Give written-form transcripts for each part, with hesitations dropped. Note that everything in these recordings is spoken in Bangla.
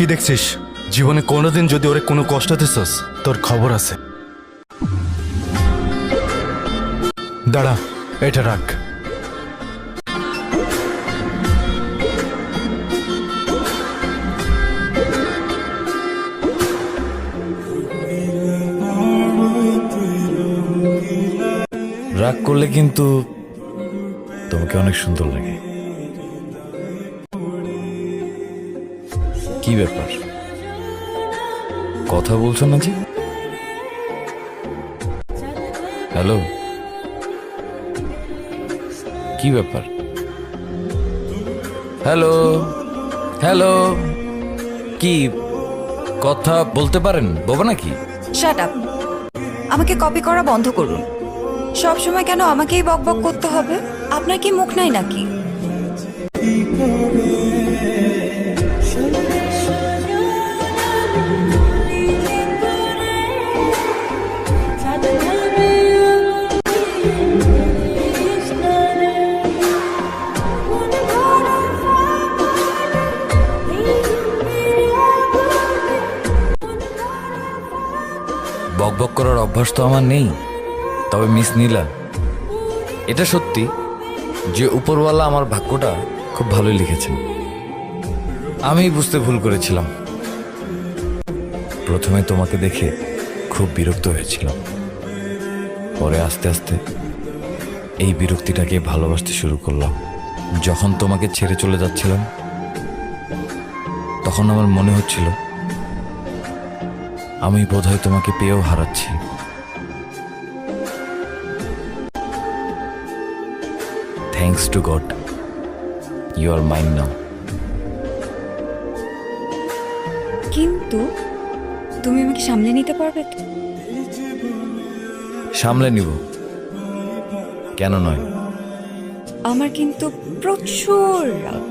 কি দেখছিস? জীবনে কোনোদিন যদি ওরে কোনো কষ্ট দিছস তোর খবর আছে। দাঁড়া, এটা রাখ। রাগ করলে কিন্তু তোমাকে অনেক সুন্দর লাগে। কি ব্যাপার, কথা বলছো না জি? হ্যালো, কি ব্যাপার? হ্যালো হ্যালো, কি কথা বলতে পারেন? বোবা নাকি? Shut up. আমাকে কপি করা বন্ধ করুন। সব সময় কেন আমাকেই বকবক করতে হবে? আপনার কি মুখ নাই নাকি? বকবক করার অভ্যাস তো আমার নেই। তবে মিস নীলা, এটা সত্যি যে উপরওয়ালা আমার ভাগ্যটা খুব ভালোই লিখেছেন। আমি বুঝতে ভুল করেছিলাম। প্রথমে তোমাকে দেখে খুব বিরক্ত হয়েছিলাম, পরে আস্তে আস্তে এই বিরক্তিটাকে ভালোবাসতে শুরু করলাম। যখন তোমাকে ছেড়ে চলে যাচ্ছিলাম তখন আমার মনে হচ্ছিল আমি বোধহয় তোমাকে পেয়েও হারাচ্ছি। Thanks to God, you are mine now. কিন্তু তুমি আমাকে সামলে নিতে পারবে তো? সামলে নিব, কেন নয়। আমার কিন্তু প্রচুর রাগ।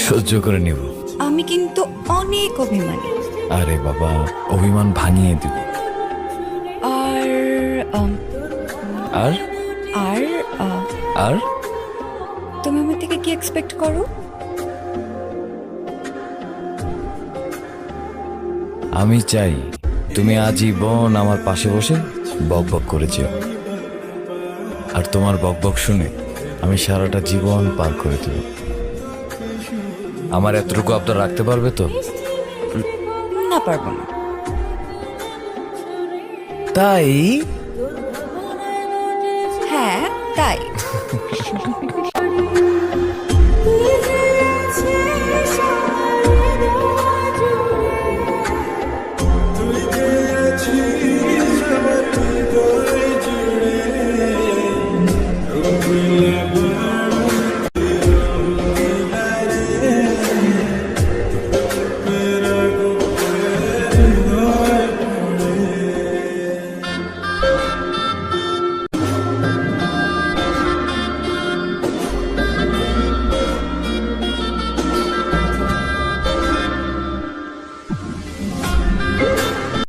সহ্য করে নিব। আমি কিন্তু অনেক অভিমানী। আরে বাবা, অভিমান ভাঙিয়ে দিব। আর আর আর আর তুমি আমার থেকে কি এক্সপেক্ট করো? আমি চাই তুমি আজীবন আমার পাশে বসে বকবক করেছ, আর তোমার বকবক শুনে আমি সারাটা জীবন পার করে দেব। আমার এতটুকু আবদার রাখতে পারবে তো? না, পারবো না। তাই হ্যাঁ, তাই।